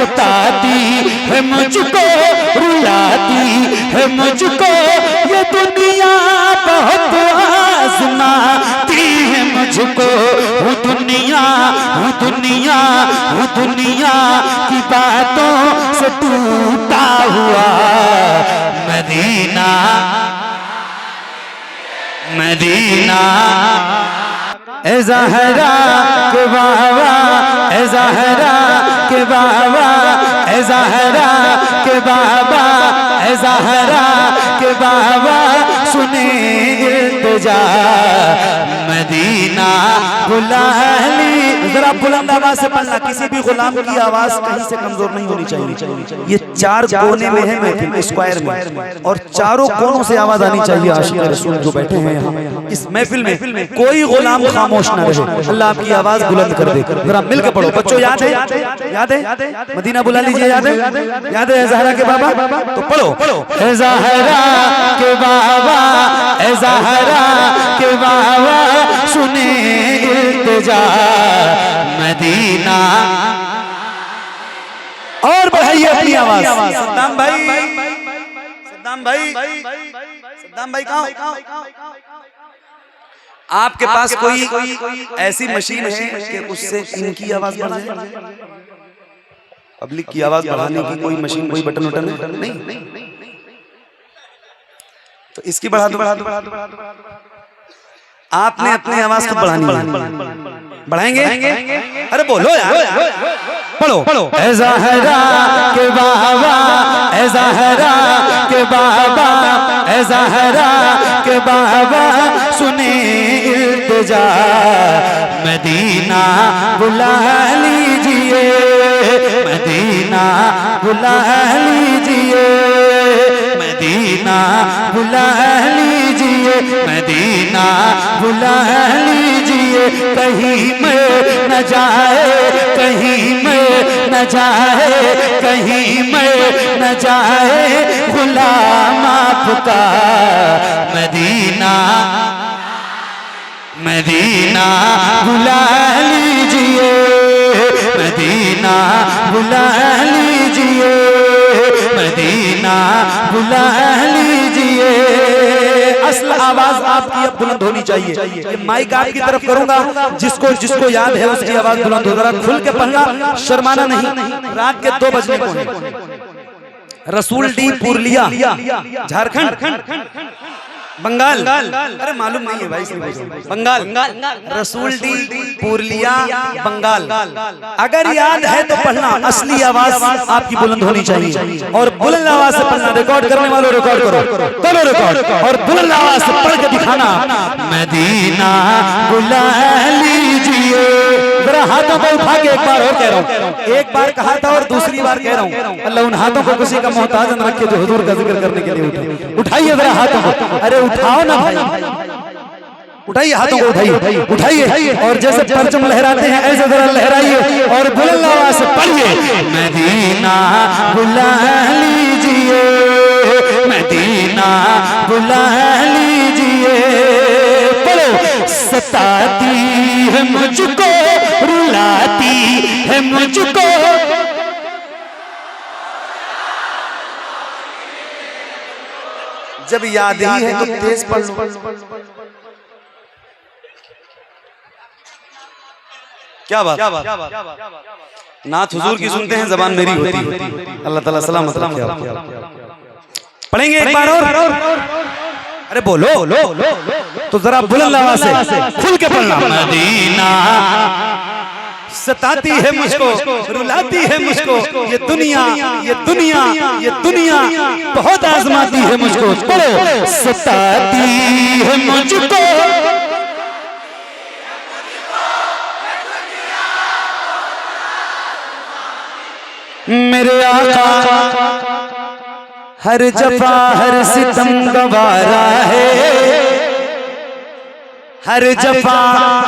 सताती है मुझको, रुलाती है मुझको ये दुनिया, बहुत आज़माती है मुझको। वो दुनिया, वो दुनिया, वो दुनिया की बातों से टूटा हुआ मदीना, मदीना। ए ज़हरा के बाबा, ए ज़हरा के बाबा, ए ज़हरा के बाबा, ए ज़हरा के बाबा सुने इल्तिजा मदीना बुला ली। जरा बुलंद आवाज से पढ़ना, किसी भी गुलाम की आवाज कहीं से कमजोर नहीं होनी चाहिए। ये चार कोने में है महफिल, स्क्वायर में, और चारों कोनों से आवाज आनी चाहिए। आशिक़ रसूल जो बैठे हैं यहाँ इस महफिल में, कोई गुलाम खामोश ना रहे। अल्लाह आपकी आवाज बुलंद कर दे। जरा मिलकर पढ़ो बच्चों, याद है, याद है, मदीना बुला लीजिए, याद है, याद है ज़हरा के बाबा, तो पढ़ो। ए ज़हरा के बाबा, ए ज़हरा के बाबा सुने इल्तिजा मदीना। और बढ़ाइए अपनी आवाज। सद्दाम भाई, सद्दाम भाई, सद्दाम भाई कहाँ? आपके पास कोई ऐसी मशीन है कि उससे इनकी आवाज बढ़ जाए? पब्लिक की आवाज बढ़ाने की कोई मशीन, कोई बटन वटन नहीं? तो इसकी बढ़ा दो। आपने अपनी आवाज को बढ़ानी है। बढ़ाएंगे? अरे बोलो यार, पढ़ो। ए ज़हरा के बाबा, ए ज़हरा के बाबा, ए ज़हरा के बाबा सुने इल्तिजा मदीना बुला लीजिए, मदीना बुला लीजिए, मदीना बुला लीजिए, मदीना बुला लीजिए। कहीं में न जाए, कहीं में न जाए, कहीं में न जाए गुलाम आपका मदीना, मदीना बुला लीजिए, मदीना बुला लीजिए, मदीना बुला लीजिए। असल आवाज आपकी अब बुलंद होनी चाहिए। माइक आपकी तरफ करूंगा, जिसको याद है उसकी आवाज बुलंद हो। जरा खुल के पढ़ना, शर्माना नहीं। रात के 2 बजने को हैं। रसूल डी पुरलिया, झारखंड, बंगाल, अरे मालूम नहीं है भाई, बंगाल, रसूल डी पुरलिया, बंगाल। अगर याद है तो पढ़ना, असली आवाज आपकी बुलंद होनी चाहिए। और बुलंद आवाज से पढ़ना। रिकॉर्ड करने वालों रिकॉर्ड करो रिकॉर्ड, और बुलंद आवाज से पढ़ के दिखाना। मदीना बुला लीजिए। जरा हाथों को उठा के एक बार और कह रहा हूँ, एक बार कहा था और दूसरी बार कह रहा हूँ। अल्लाह उन हाथों को किसी का मोहताज न रखे जो हुजूर का जिक्र करने के लिए उठाइए जरा हाथों को। अरे उठाओ ना भाई, उठाइए हाथों को, उठाइए। और जैसे परचम लहराते हैं ऐसे जरा लहराइए और बुलंद आवाज से पढ़िए। मदीना बुला लीजिए, मदीना बुला लीजिए। पढ़ो। सताती है मुझको, रुलाती है मुझको, जब याद ही है तो तेज पढ़ लो। क्या बात, नात हुजूर की सुनते हैं, जबान मेरी होती है। अल्लाह ताला सलामत रखे। पढ़ेंगे एक बार और? अरे बोलो तो जरा बुलंद आवाज से खुल के पढ़ना। मदीना सताती है मुझको, रुलाती है मुझको, ये दुनिया, ये दुनिया, ये दुनिया बहुत आजमाती है मुझको। पढ़ो। सताती है मुझको, मेरे आका हर जफा हर सितम गवारा है, हर जफा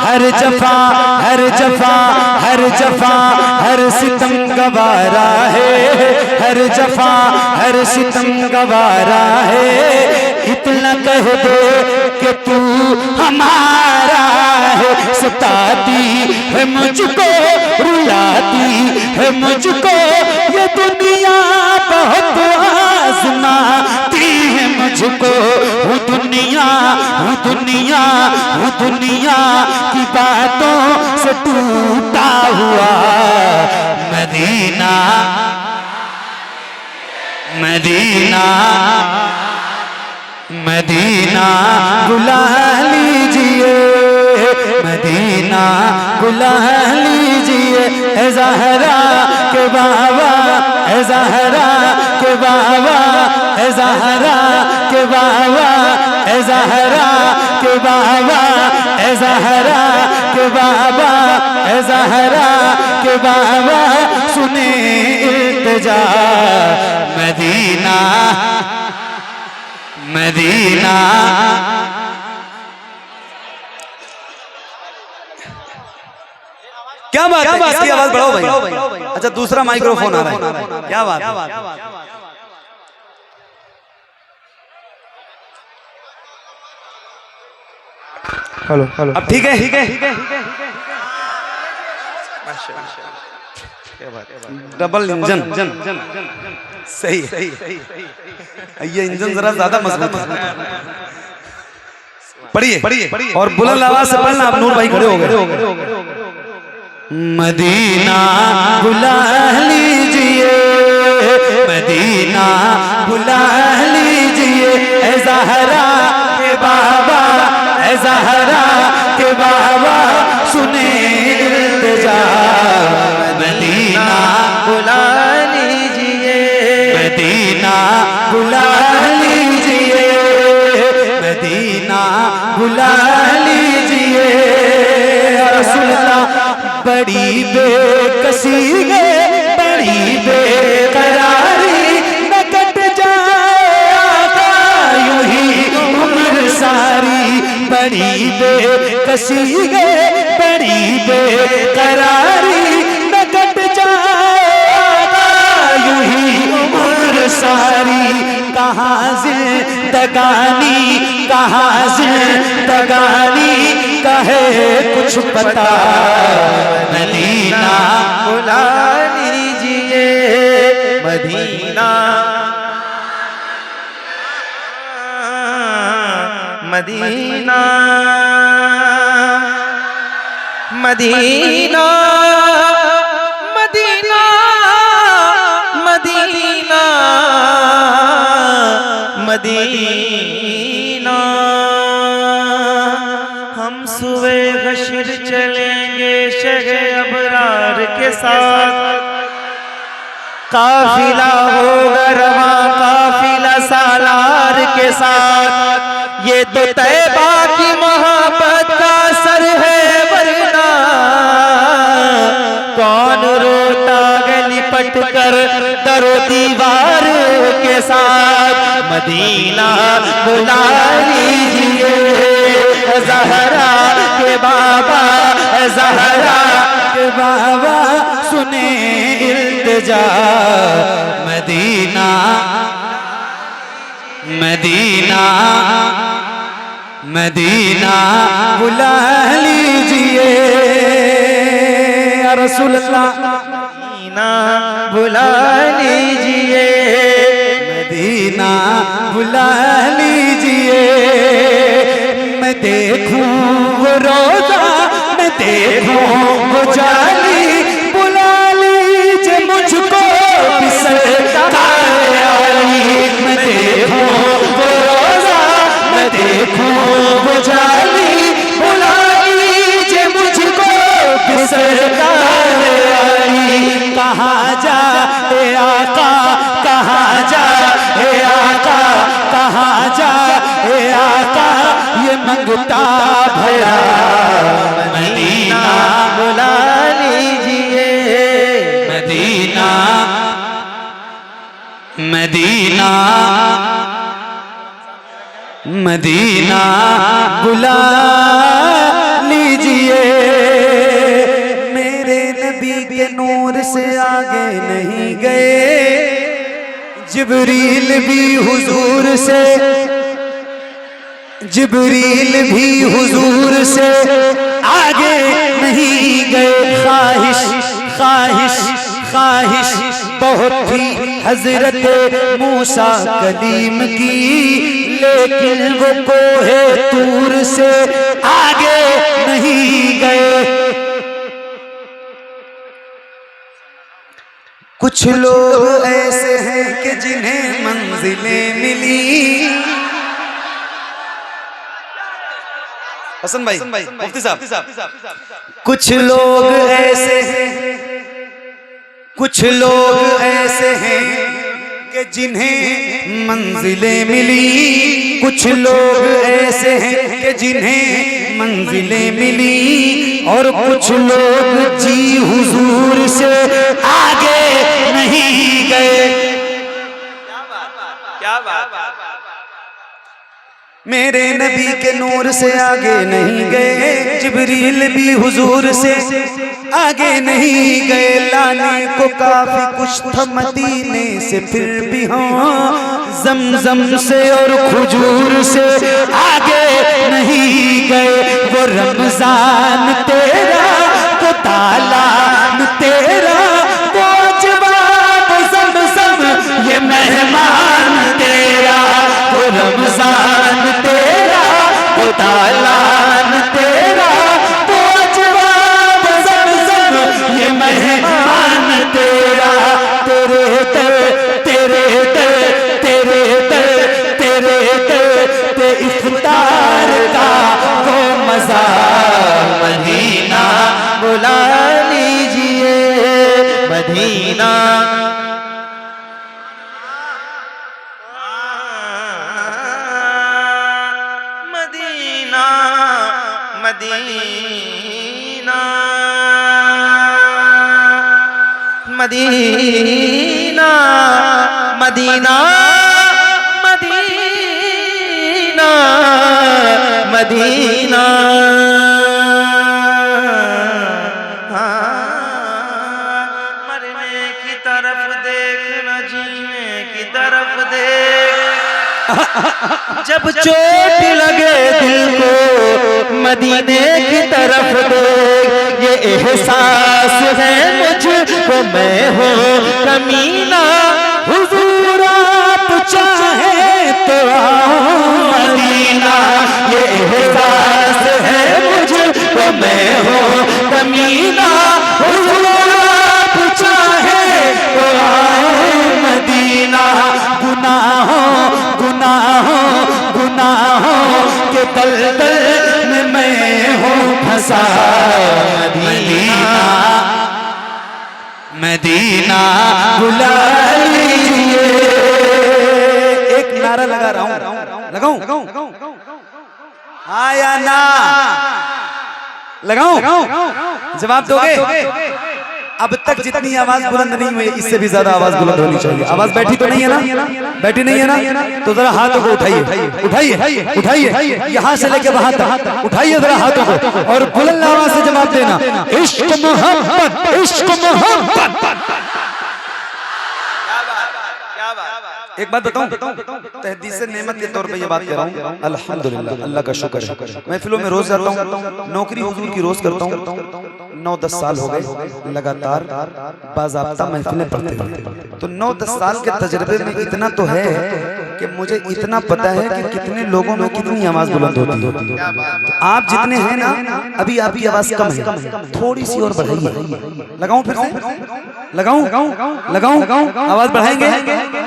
हर जफा हर जफा हर जफा हर सितम गवारा है, हर जफा हर सितम गवारा है। इतना कह दे कि तू हमारा है। सताती है मुझको, रुलाती है मुझको ये दुनिया, बहुत आजमाती है मुझको। वो दुनिया, वो दुनिया, वो दुनिया की बातों से टूटा हुआ मदीना, मदीना, मदीना बुला लीजिए, मदीना बुला लीजिए। ए ज़हरा के बाबा, ए ज़हरा के बाबा, ए ज़हरा के बाबा, ए ज़हरा के बाबा, ए ज़हरा के बाबा, ए ज़हरा के बाबा सुने इल्तिजा। मदीना, मदीना, क्या बात है? इसकी आवाज बढ़ाओ भाई। अच्छा दूसरा माइक्रोफोन आ रहा है, क्या बात है? हेलो हेलो, अब ठीक है, ठीक है, ठीक है, डबल इंजन, सही सही। ये इंजन जरा ज्यादा मजबूत है। पढ़िए पढ़िए और बुलंद आवाज से पढ़ना। आप नूर भाई खड़े हो गए। मदीना बुला लीजिए, मदीना बुला लीजिए। ए ज़हरा के बाबा, ए ज़हरा के बाबा सुने इल्तिजा। मदीना बुला लीजिए, मदीना बुला लीजिए, मदीना बुला लीजिए। रसूलल्लाह बड़ी बेकसी है, बड़ी बेकरारी न कट जाए आका यूं ही उम्र सारी। बड़ी बेकसी है, बड़ी बेकरारी न कट जाए आका यूं ही उम्र सारी। कहाँ जिंदगानी, कहाँ जिंदगानी कहे कुछ पता। मदीना बुला लीजिए, Medina, Medina, Medina, Medina, Medina, Medina. हम सुबह हश्र चलेंगे शहे अबरार के साथ। काफिला होगा रवा, काफिला सालार के साथ। ये तो तैबा की मोहब्बत का असर है, वरना कौन रोता गली पट कर दरो दीवार के साथ। मदीना बुला लीजिए, ज़हरा के बाबा, ज़हरा के बाबा सुने इल्तिजा। मदीना, मदीना, मदीना बुला लीजिए। या रसूल अल्लाह मदीना बुला लीजिए, मदीना बुला लीजिए। मैं देखूं वो रोजा, मैं देखूं वो जाली, बुला लीजिए मुझको सरकार आली। मैं देखूं वो रोजा, मैं देखूं वो जाली, बुला लीजिए मुझको सरकार आली। कहाँ जा ए आका, कहाँ जा ए आका, कहाँ जा ए आका ये मंगता भरा। मदीना बुला लीजिए, मदीना, मदीना, मदीना बुला लीजिए। मेरे नबी के नूर से आगे नहीं गए, जिब्रील भी हुजूर से जिब्रील भी हुजूर से आगे नहीं गए। ख्वाहिश ख्वाहिश ख्वाहिश बहुत थी हजरत मूसा कलीम की, लेकिन वो कोहे तूर से आगे नहीं गए। कुछ लोग ऐसे हैं कि जिन्हें मंजिलें मिली। हसन भाई, मुफ्ती साहब, कुछ लोग ऐसे हैं, कुछ लोग ऐसे हैं कि जिन्हें मंजिलें मिली। कुछ लोग ऐसे हैं कि जिन्हें मंजिलें मिली, और कुछ लोग जी हुजूर से आगे नहीं गए। क्या बात। मेरे नबी के नूर से आगे नहीं गए, जिब्रील भी हुजूर से आगे नहीं गए। लाने को काफी कुछ था मदीने से, फिर भी हाँ जमजम से और खजूर से आगे नहीं गए। वो रमजान तेरा, वो तालान तेरा, वो जवाब ज़मज़म ये मेहमान तेरा। वो रमजान तेरा, वो तालान तेरा, वो जवाब ज़मज़म ये मेहमान तेरा। तेरे दर तेरे दर तेरे दर तेरे दर पे इफ्तार का वो मज़ा मदीना बुला लीजिए। Medina Medina Medina Medina Medina Medina मरने की तरफ देख न जीने की तरफ देख। जब चोट लगे दिल को मदीने की तरफ देख। ये एहसास है मुझको मैं हो कमीना, हुजूर आप चाहे तो आओ मदीना। ये एहसास है मुझको मैं हो कमीना, हुजूर आप चाहे तो आओ मदीना। गुनाहों के दलदल में मैं हूँ फंसा। मदीना मदीना बुला लीजिए। एक नारा लगा रहा हूँ, लगाऊं हाँ या ना? लगाऊं? जवाब दोगे? अब तक जितनी आवाज बुलंद नहीं हुई, इससे भी ज्यादा आवाज बुलंद होनी चाहिए। आवाज बैठी तो नहीं है ना? बैठी नहीं है ना? तो जरा हाथों को उठाइए, उठाइए, उठाइए, यहाँ से लेके वहां तक उठाइए जरा हाथों को, और बुलंद आवाज से जवाब देना। इश्क मोहब्बत, इश्क मोहब्बत। एक बात बताऊं, तहदीस नेमत के तौर पे ये बात कर रहा हूँ। अल्हम्दुलिल्लाह, अल्लाह का शुक्र है। महफिलों में रोज जाता हूँ, नौकरी हुजूर की रोज करता हूँ। 9-10 साल हो गए लगातार बाज़ाब्ता महफिलें पढ़ते हुए। तो 9-10 साल के तजर्बे में इतना तो है कि मुझे इतना पता है कि कितने लोगों में कितनी आवाज बुलंद होती है। तो आप जितने हैं ना, अभी आपकी आवाज कम है, थोड़ी सी और बढ़ाइए। लगाऊं फिर से? लगाऊं? आवाज बढ़ाएंगे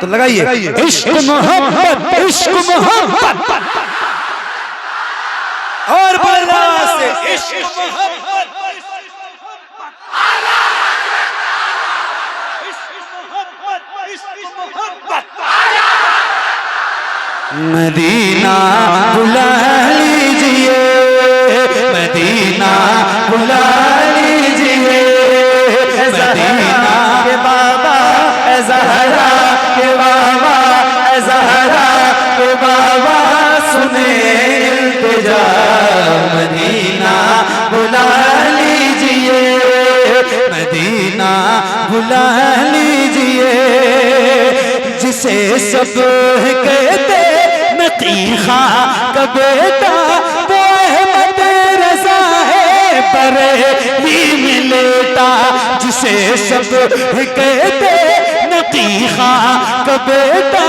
तो लगाइए। इश्क मोहब्बत, इश्क मोहब्बत, और बोलना से इश्क मोहब्बत। मदीना बुला लीजिए, मदीना बुला लीजिए। मदीना के बाबा ज़हरा के बाबा, ज़हरा के बाबा सुने इल्तिजा। मदीना बुला लीजिए, मदीना बुला लीजिए। जिसे सब कहते नकीखा का बेटा वो अहमद रजा है, बरेली में लेटा जिसे सब कहते नकीखा का बेटा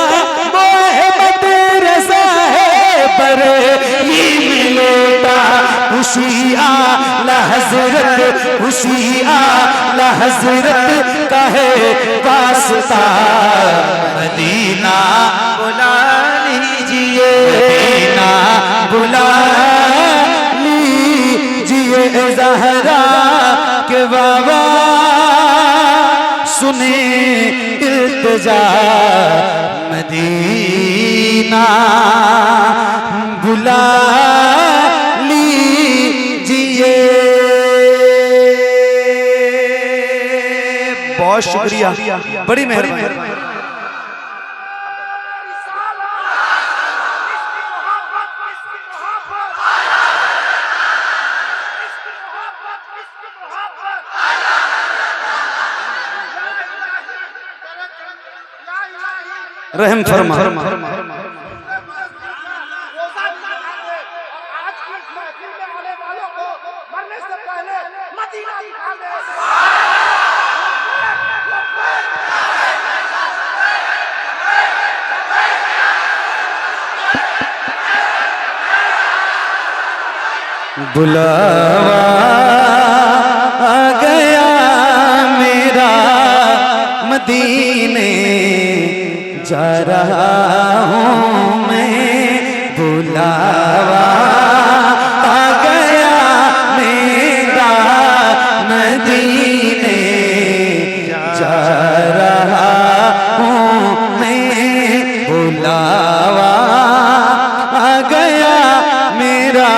वो अहमद रजा है, बरेली में लेटा उसी आला हजरत, उसी आला हजरत का है वास्ता, मदीना बुला लीजिए, मदीना बुला लीजिए ज़हरा के बाबा सुने इल्तिजा, मदीना बुला लीजिए। बहुत शुक्रिया, बड़ी मेहरबानी। रहम फरमा। बुलावा आ गया मेरा मदीने जा रहा हूँ मैं, बुलावा आ गया मेरा मदीने जा रहा हूँ मैं, बुलावा आ गया मेरा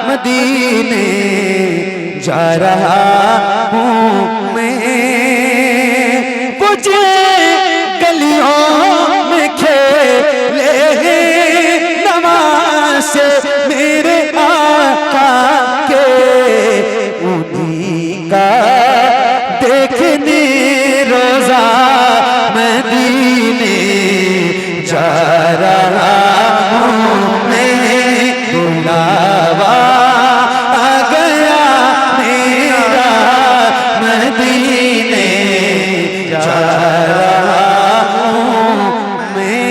मदीने जा रहा हूँ मैं। मुझे गलियों में खेले नमाज से मेरे आका के, उन्हीं का देखने रोजा मदीने जा रहा हूँ मैं, बुलावा आ गया मेरा मदीने जा रहा हूँ मैं।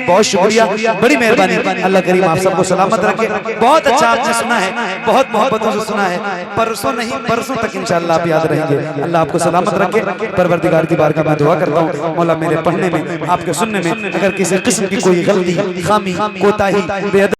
बहुत शुक्रिया, बड़ी मेहरबानी। अल्लाह करीम आप सबको सलामत रखे। बहुत अच्छा आपने सुना है, बहुत मोहब्बतों से सुना है। परसों नहीं परसों तक इंशाअल्लाह आप याद रहेंगे। अल्लाह आपको सलामत रखे। परवरदिगार की बारगाह में दुआ करता हूँ, मौला मेरे पढ़ने में, आपके सुनने में अगर किसी किस्म की कोई गलती, खामी, कोताही, बेअदबी